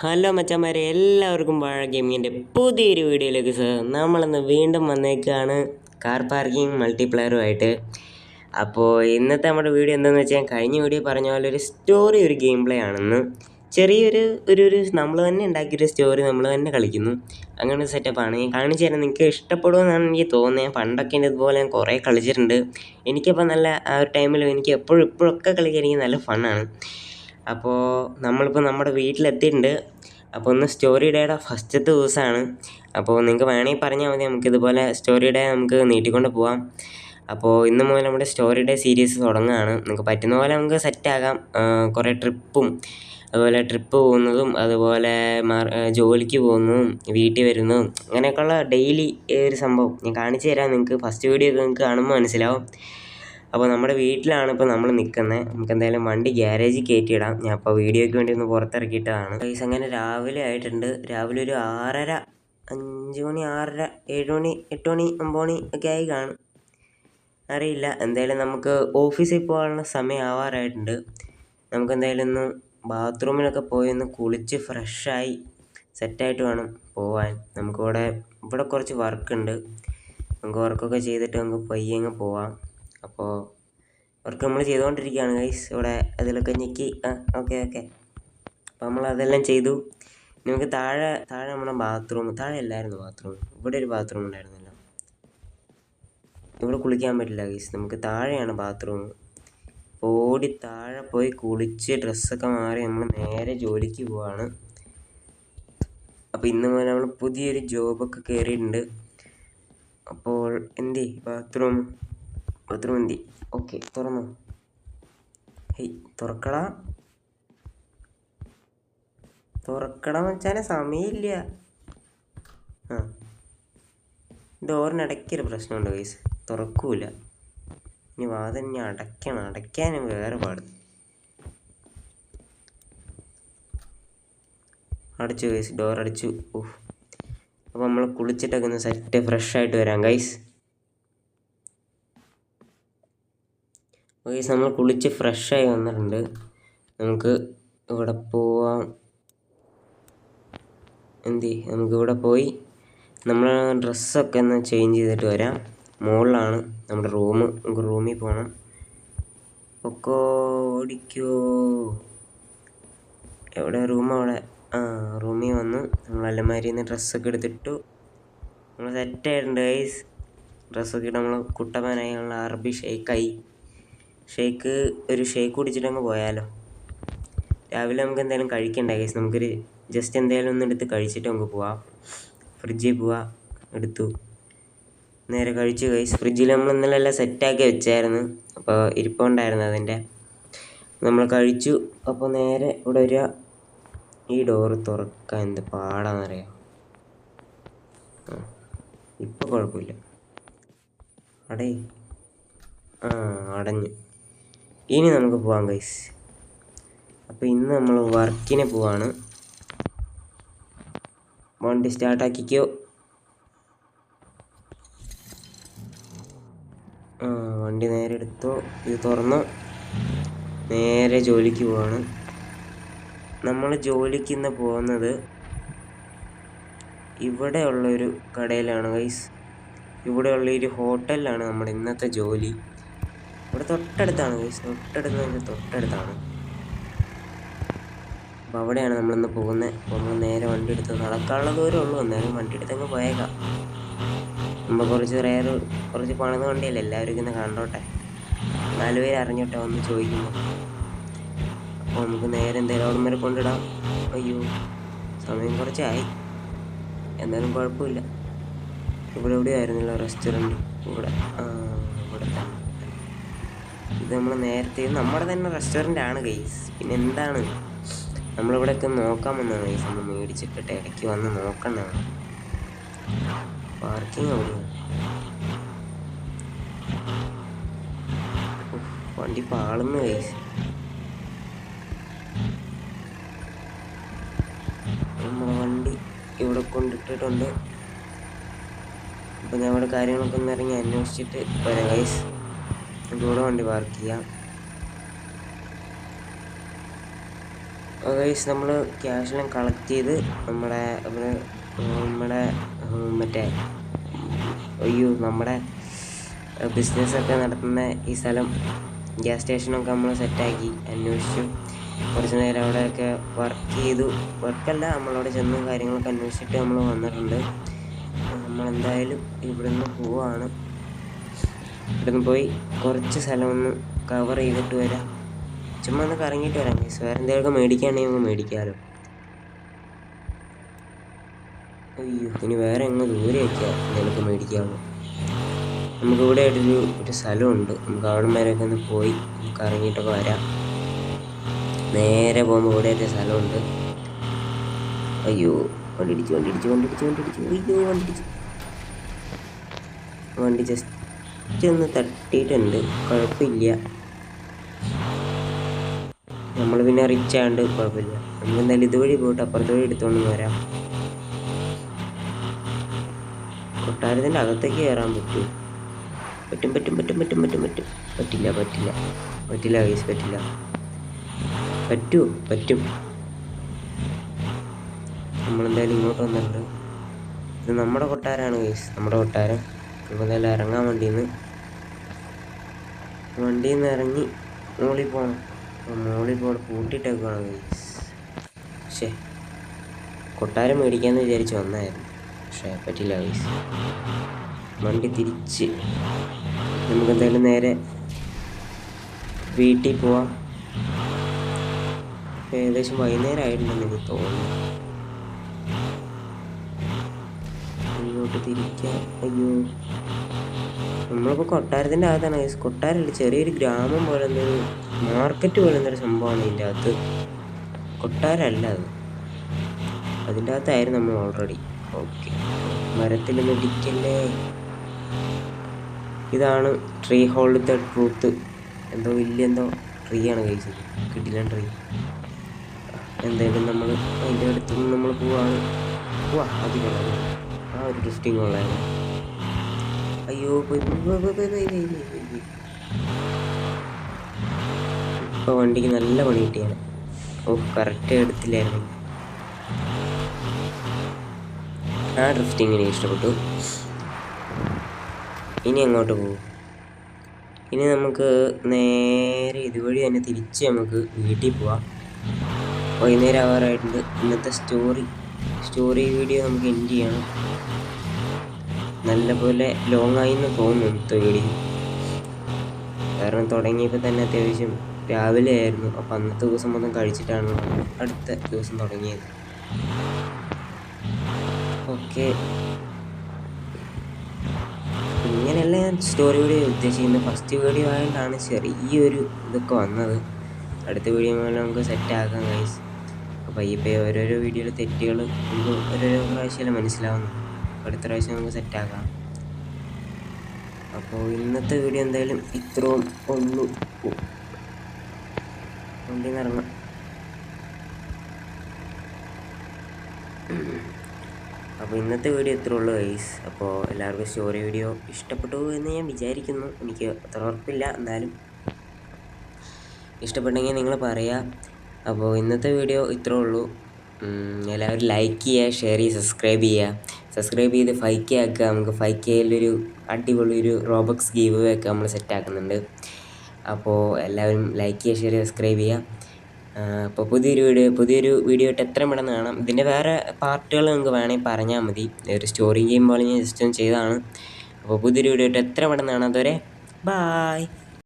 Hello മച്ചന്മാരെ, എല്ലാവർക്കും വാഴ ഗെയിമിങ്ങിൻ്റെ പുതിയൊരു വീഡിയോയിലേക്ക് നമ്മളിന്ന് വീണ്ടും വന്നേക്കാണ് കാർ പാർക്കിംഗ് മൾട്ടിപ്ലെയറുമായിട്ട്. അപ്പോൾ ഇന്നത്തെ നമ്മുടെ വീഡിയോ എന്താണെന്ന് വെച്ചാൽ, കഴിഞ്ഞ വീഡിയോ പറഞ്ഞ പോലെ ഒരു സ്റ്റോറി, ഒരു ഗെയിം പ്ലേ ആണെന്ന്. ചെറിയൊരു ഒരു നമ്മൾ തന്നെ ഉണ്ടാക്കിയൊരു സ്റ്റോറി നമ്മൾ തന്നെ കളിക്കുന്നു. അങ്ങനെ ഒരു സെറ്റപ്പാണ് ഞാൻ കാണിച്ചു തരാം. നിങ്ങൾക്ക് ഇഷ്ടപ്പെടുമെന്നാണ് എനിക്ക് തോന്നുന്നത്. ഞാൻ പണ്ടൊക്കെ ഇതുപോലെ ഞാൻ കുറേ കളിച്ചിട്ടുണ്ട്. എനിക്കപ്പോൾ നല്ല ആ ഒരു ടൈമിൽ എനിക്ക് ഇപ്പോഴൊക്കെ കളിക്കാൻ എനിക്ക് നല്ല ഫണ്ണാണ്. അപ്പോൾ നമ്മളിപ്പോൾ നമ്മുടെ വീട്ടിലെത്തിയിട്ടുണ്ട്. അപ്പോൾ ഒന്ന് സ്റ്റോറി ഡേയുടെ ഫസ്റ്റത്തെ ദിവസമാണ്. അപ്പോൾ നിങ്ങൾക്ക് വേണമെങ്കിൽ പറഞ്ഞാൽ മതി, നമുക്കിതുപോലെ സ്റ്റോറി ഡേ നമുക്ക് നീട്ടിക്കൊണ്ട് പോകാം. അപ്പോൾ ഇന്ന് മുതൽ നമ്മുടെ സ്റ്റോറി ഡേ സീരീസ് തുടങ്ങുകയാണ്. നിങ്ങൾക്ക് പറ്റുന്ന പോലെ നമുക്ക് സെറ്റാകാം. കുറേ ട്രിപ്പും, അതുപോലെ ട്രിപ്പ് പോകുന്നതും, അതുപോലെ ജോലിക്ക് പോകുന്നതും, വീട്ടിൽ വരുന്നതും, അങ്ങനെയൊക്കെയുള്ള ഡെയിലി ഒരു സംഭവം ഞാൻ കാണിച്ചു തരാം. നിങ്ങൾക്ക് ഫസ്റ്റ് വീഡിയോ നിങ്ങൾക്ക് കാണുമ്പോൾ മനസ്സിലാവും. അപ്പോൾ നമ്മുടെ വീട്ടിലാണ് ഇപ്പോൾ നമ്മൾ നിൽക്കുന്നത്. നമുക്ക് എന്തായാലും വണ്ടി ഗ്യാരേജിൽ കയറ്റിയിടാം. ഞാൻ അപ്പോൾ വീഡിയോയ്ക്ക് വേണ്ടി ഒന്ന് പുറത്തിറക്കിയിട്ടതാണ്. ഗൈസ്, അങ്ങനെ രാവിലെ ആയിട്ടുണ്ട്. രാവിലെ ഒരു 6:30, 5 മണി, 6:30, 7 മണി, 8 മണി, 9 മണി ഒക്കെ ആയി കാണും, അറിയില്ല. എന്തായാലും നമുക്ക് ഓഫീസിൽ പോകാനുള്ള സമയം ആവാറായിട്ടുണ്ട്. നമുക്ക് എന്തായാലും ഒന്ന് ബാത്റൂമിലൊക്കെ പോയി ഒന്ന് കുളിച്ച് ഫ്രഷായി സെറ്റായിട്ട് വേണം പോവാൻ. ഇവിടെ കുറച്ച് വർക്കുണ്ട്. നമുക്ക് വർക്കൊക്കെ ചെയ്തിട്ട് നമുക്ക് പയ്യെ പോവാം. അപ്പോൾ വർക്ക് നമ്മൾ ചെയ്തുകൊണ്ടിരിക്കുകയാണ് ഗൈസ്. ഇവിടെ അതിലൊക്കെ ഞെക്കി ഓക്കെ. അപ്പോൾ നമ്മളതെല്ലാം ചെയ്തു. നമുക്ക് താഴെ നമ്മുടെ ബാത്റൂം, താഴെ അല്ലായിരുന്നു ബാത്റൂം, ഇവിടെ ഒരു ബാത്റൂം ഉണ്ടായിരുന്നല്ലോ. ഇവിടെ കുളിക്കാൻ പറ്റില്ല ഗൈസ്, നമുക്ക് താഴെയാണ് ബാത്റൂം. ഓടി താഴെ പോയി കുളിച്ച് ഡ്രസ്സൊക്കെ മാറി നമ്മൾ നേരെ ജോലിക്ക് പോവാണ്. അപ്പോൾ ഇന്ന് മുതൽ നമ്മൾ പുതിയൊരു ജോബൊക്കെ കയറിയിട്ടുണ്ട്. അപ്പോൾ എന്തി ബാത്റൂം എന്തി? ഓക്കെ, തുറന്നു. തുറക്കടാ വെച്ചാൽ സമയമില്ല. ഡോറിനിടയ്ക്കൊരു പ്രശ്നമുണ്ട് ഗൈസ്, തുറക്കൂല. ഇനി വാതിൽ അടയ്ക്കാനും വേറെ പാട്. അടച്ചു ഗൈസ്, ഡോർ അടിച്ചു. അപ്പോൾ നമ്മൾ കുളിച്ചിട്ടൊക്കെ ഒന്ന് സെറ്റ് ഫ്രഷായിട്ട് വരാം ഗൈസ്. നമ്മൾ കുളിച്ച് ഫ്രഷായി വന്നിട്ടുണ്ട്. നമുക്ക് ഇവിടെ പോവാം. നമുക്കിവിടെ പോയി നമ്മൾ ഡ്രസ്സൊക്കെ ഒന്ന് ചേഞ്ച് ചെയ്തിട്ട് വരാം. മുകളിലാണ് നമ്മുടെ റൂം. നമുക്ക് റൂമിൽ പോകണം. ഓടിക്കോ. എവിടെ റൂം? അവിടെ. റൂമിൽ വന്നു. നമ്മൾ അലമാരിയിൽ നിന്ന് ഡ്രസ്സൊക്കെ എടുത്തിട്ടു. നമ്മൾ സെറ്റായിട്ടുണ്ട് ഗൈസ്. ഡ്രസ്സൊക്കെ ഇട്ട് നമ്മൾ കുട്ടപ്പനായി. നമ്മൾ അറബി ഷേക്ക് കുടിച്ചിട്ട് അങ്ങ് പോയാലോ. രാവിലെ നമുക്ക് എന്തായാലും കഴിക്കണ്ട ഗൈസ്. നമുക്കൊരു ജസ്റ്റ് എന്തായാലും ഒന്ന് എടുത്ത് കഴിച്ചിട്ട് നമുക്ക് പോവാം. ഫ്രിഡ്ജിൽ പോവാം. എടുത്തു, നേരെ കഴിച്ചു ഗൈസ്. ഫ്രിഡ്ജിൽ നമ്മൾ ഇന്നലെ എല്ലാം സെറ്റാക്കി വെച്ചായിരുന്നു. അപ്പോൾ ഇരിപ്പുണ്ടായിരുന്നു അതിൻ്റെ. നമ്മൾ കഴിച്ചു. അപ്പോൾ നേരെ ഇവിടെ വരിക. ഈ ഡോറ് തുറക്കാൻ എന്ത് പാടാന്നറിയാം. ഇപ്പോൾ കുഴപ്പമില്ല. അടഞ്ഞു. ഇനി നമുക്ക് പോവാം ഗൈസ്. അപ്പോൾ ഇന്ന് നമ്മൾ വർക്കിന് പോവാണ്. വണ്ടി സ്റ്റാർട്ടാക്കിക്കോ. വണ്ടി നേരെ എടുത്തോ. ഇത് തുറന്നോ. നേരെ ജോലിക്ക് പോവാണ്. നമ്മൾ ജോലിക്ക് ഇന്ന് പോകുന്നത് ഇവിടെയുള്ളൊരു കടയിലാണ് ഗൈസ്. ഇവിടെയുള്ളൊരു ഹോട്ടലിലാണ് നമ്മുടെ ഇന്നത്തെ ജോലി. ഇവിടെ തൊട്ടടുത്താണ് ഗൈസ്, തൊട്ടടുത്താണ്. അപ്പോൾ അവിടെയാണ് നമ്മളിന്ന് പോകുന്നത്. അപ്പോൾ നമ്മൾ നേരെ വണ്ടി എടുത്ത് നടക്കാനുള്ള ദൂരമേ ഉള്ളൂ. എന്നാലും വണ്ടി എടുത്തങ്ങ് പോയേക്കാം. നമ്മൾ കുറച്ച് പണിത വണ്ടിയല്ലേ, എല്ലാവരും ഇങ്ങനെ കണ്ടോട്ടെ, 4 പേര് അറിഞ്ഞോട്ടെ വന്ന് ചോദിക്കുമ്പോൾ. അപ്പോൾ നമുക്ക് നേരെ എന്തായാലും അവിടെ വരെ കൊണ്ടിടാം. അയ്യോ, സമയം കുറച്ചായി, എന്നാലും കുഴപ്പമില്ല. ഇവിടെ എവിടെയായിരുന്നല്ലോ റെസ്റ്റോറൻറ്റ്. ഇവിടെ തന്നെ. ഇത് നമ്മൾ നേരത്തെ നമ്മുടെ തന്നെ റെസ്റ്റോറൻ്റ് ആണ് ഗൈസ്. പിന്നെ എന്താണ്, നമ്മളിവിടെയൊക്കെ നോക്കാൻ വന്നതാണ് ഗൈസ്. നമ്മൾ മേടിച്ചിട്ടിട്ട് ഇടയ്ക്ക് വന്ന് നോക്കണ്ടാണ്. പാർക്കിംഗ് അവിടെ. വണ്ടി പാളുന്നു ഗൈസ്. നമ്മളെ വണ്ടി ഇവിടെ കൊണ്ടിട്ടിട്ടുണ്ട്. അപ്പോൾ ഞാൻ ഇവിടെ കാര്യങ്ങളൊക്കെ ഒന്ന് ഇറങ്ങി അന്വേഷിച്ചിട്ട് വരാം ഗൈസ്. ഇവിടെ വണ്ടി പാർക്ക് ചെയ്യാം. ഗൈസ് നമ്മൾ ക്യാഷെല്ലാം കളക്ട് ചെയ്ത് നമ്മുടെ മറ്റേ നമ്മുടെ ബിസിനസ്സൊക്കെ നടത്തുന്ന ഈ സ്ഥലം ഗ്യാസ് സ്റ്റേഷനൊക്കെ നമ്മൾ സെറ്റാക്കി അന്വേഷിച്ചു. കുറച്ച് നേരം അവിടെയൊക്കെ വർക്ക് ചെയ്തു. വർക്കല്ല, നമ്മളവിടെ ചെന്ന് കാര്യങ്ങളൊക്കെ അന്വേഷിച്ചിട്ട് നമ്മൾ വന്നിട്ടുണ്ട്. നമ്മളെന്തായാലും ഇവിടുന്ന് പോവാണ്. ഇവിടുന്ന് പോയി കുറച്ച് സ്ഥലമൊന്ന് കവർ ചെയ്തിട്ട് വരാം. ചുമ്മാ ഒന്ന് കറങ്ങിയിട്ട് വരാം ഗൈസ്. വേറെ എന്തെങ്കിലുമൊക്കെ മേടിക്കുകയാണെങ്കിൽ നമുക്ക് മേടിക്കാമല്ലോ. അയ്യോ, ഇനി വേറെ എങ്ങ് ദൂരെ വയ്ക്കാം എന്തെങ്കിലുമൊക്കെ മേടിക്കാമോ. നമുക്കിവിടെ ഒരു സ്ഥലമുണ്ട്. നമുക്ക് അവിടെ വരെയൊക്കെ ഒന്ന് പോയി കറങ്ങിയിട്ടൊക്കെ വരാം. നേരെ പോകുമ്പോൾ ഇവിടെ ഒരു സ്ഥലമുണ്ട്. അയ്യോ, വണ്ടിടിച്ചു. അയ്യോ, വണ്ടി ജസ്റ്റ് ഒന്ന് തട്ടിയിട്ടുണ്ട്. കുഴപ്പമില്ല, നമ്മൾ പിന്നെ റിച്ച് ആയതുകൊണ്ട് കുഴപ്പമില്ല. നമുക്ക് എന്തായാലും ഇതുവഴി പോയിട്ട് അപ്പുറത്തെ വഴി എടുത്തുകൊണ്ട് വരാം. കൊട്ടാരത്തിൻ്റെ അകത്തേക്ക് കയറാൻ പറ്റും. പറ്റില്ല ഗൈസ്, പറ്റില്ല. പറ്റും. നമ്മളെന്തായാലും ഇങ്ങോട്ട് വന്നിട്ടുണ്ട്. ഇത് നമ്മുടെ കൊട്ടാരമാണ് ഗൈസ്, നമ്മുടെ കൊട്ടാരം. നമുക്കെന്തായാലും ഇറങ്ങാൻ വണ്ടിയിൽ നിന്ന് ഇറങ്ങി മോളിൽ പോകണം. മോളിൽ പോകണം, പൂട്ടിയിട്ടൊക്കെ വേണം ഗൈസ്. പക്ഷേ കൊട്ടാരം മേടിക്കാമെന്ന് വിചാരിച്ച് വന്നായിരുന്നു, പക്ഷേ പറ്റില്ല ഗൈസ്. വണ്ടി തിരിച്ച് നമുക്കെന്തായാലും നേരെ വീട്ടിൽ പോവാം. ഏകദേശം വൈകുന്നേരം ആയിട്ടുണ്ടെന്ന് എനിക്ക് തോന്നുന്നു. ഇങ്ങോട്ട് തിരിക്കാം. അയ്യോ, നമ്മളിപ്പോൾ കൊട്ടാരത്തിൻ്റെ അകത്താണ് ഗൈസ്. കൊട്ടാരമല്ല, ചെറിയൊരു ഗ്രാമം പോലെ എന്തൊരു മാർക്കറ്റ് പോലെ എന്തൊരു സംഭവമാണ് ഇതിൻ്റെ അകത്ത്. കൊട്ടാരമല്ല അത്, അതിൻ്റെ അകത്തായിരുന്നു നമ്മൾ ഓൾറെഡി. ഓക്കെ, മരത്തിലൊന്നും ഇടിക്കല്ലേ. ഇതാണ് ട്രീ ഹോൾഡ് ദ ട്രൂത്ത്. എന്തോ ട്രീ ആണ് കഴിച്ചത്, കിട്ടില്ല ട്രീ. എന്തായാലും നമ്മൾ അതിൻ്റെ അടുത്തുനിന്ന് നമ്മൾ പോവാണ്. അതിനുള്ള ആ ഒരു ഡ്രിഫ്റ്റിംഗ് ഉള്ളായിരുന്നു. അയ്യോ, ഇപ്പോൾ വണ്ടിക്ക് നല്ല പണി കിട്ടിയാണ്. കറക്റ്റ് എടുത്തില്ലായിരുന്നു. ആ ഡ്രിഫ്റ്റിംഗ് എനിക്ക് ഇഷ്ടപ്പെട്ടു. ഇനി അങ്ങോട്ട് പോകും. ഇനി നമുക്ക് നേരെ ഇതുവഴി തന്നെ തിരിച്ച് നമുക്ക് വീട്ടിൽ പോവാം. വൈകുന്നേരം ആവാറായിട്ടുണ്ട്. ഇന്നത്തെ സ്റ്റോറി വീഡിയോ നമുക്ക് എൻഡ് ചെയ്യണം. നല്ലപോലെ ലോങ് ആയിന്ന് തോന്നുന്നു ഇന്നത്തെ വീഡിയോ. കാരണം തുടങ്ങിയപ്പോൾ തന്നെ അത്യാവശ്യം രാവിലെ ആയിരുന്നു. അപ്പോൾ അന്നത്തെ ദിവസം മൊത്തം കഴിച്ചിട്ടാണ് അടുത്ത ദിവസം തുടങ്ങിയത്. ഓക്കെ, ഇങ്ങനെയല്ല ഞാൻ സ്റ്റോറി വീഡിയോ ഉദ്ദേശിക്കുന്നത്. ഫസ്റ്റ് വീഡിയോ ആയതുകൊണ്ടാണ് ചെറിയൊരു ഇതൊക്കെ വന്നത്. അടുത്ത വീഡിയോ പോലെ നമുക്ക് സെറ്റാക്കാം ഗൈസ്. അപ്പോൾ ഓരോരോ വീഡിയോയിലെ തെറ്റുകൾ നമുക്ക് ഓരോരോ പ്രാവശ്യമല്ലേ മനസ്സിലാവുന്നു. അടുത്ത പ്രാവശ്യം നമുക്ക് സെറ്റാക്കാം. അപ്പോൾ ഇന്നത്തെ വീഡിയോ എന്തായാലും ഇത്രയും ഉള്ളൂ. വണ്ടിയിൽ നിന്ന് ഇറങ്ങാം. അപ്പോൾ ഇന്നത്തെ വീഡിയോ ഇത്രേ ഉള്ളൂ ഗൈസ്. അപ്പോൾ എല്ലാവർക്കും സ്റ്റോറി വീഡിയോ ഇഷ്ടപ്പെട്ടു എന്ന് ഞാൻ വിചാരിക്കുന്നു. എനിക്ക് അത്ര ഉറപ്പില്ല, എന്നാലും ഇഷ്ടപ്പെട്ടെങ്കിൽ നിങ്ങൾ പറയുക. അപ്പോൾ ഇന്നത്തെ വീഡിയോ ഇത്രേ ഉള്ളൂ. എല്ലാവരും ലൈക്ക് ചെയ്യുക, ഷെയർ ചെയ്യുക, സബ്സ്ക്രൈബ് ചെയ്ത് 5K ആക്കുക. നമുക്ക് 5Kയിലൊരു അടിപൊളിയൊരു റോബക്സ് ഗീവ് ഒക്കെ നമ്മൾ സെറ്റാക്കുന്നുണ്ട്. അപ്പോൾ എല്ലാവരും ലൈക്ക് ചെയ്യുക, ഷെയർ ചെയ്യുക, സബ്സ്ക്രൈബ് ചെയ്യുക. അപ്പോൾ പുതിയൊരു വീഡിയോ ആയിട്ട് എത്രയും പെട്ടെന്ന് കാണാം. ഇതിൻ്റെ വേറെ പാർട്ടുകൾ നിങ്ങൾക്ക് വേണമെങ്കിൽ പറഞ്ഞാൽ മതി. ഒരു സ്റ്റോറി ഗെയിം പോലെ ഞാൻ ജസ്റ്റ് ഒന്ന് ചെയ്തതാണ്. അപ്പോൾ പുതിയൊരു വീഡിയോ ആയിട്ട് എത്ര പെട്ടെന്ന് കാണാം. അതുവരെ ബായ്.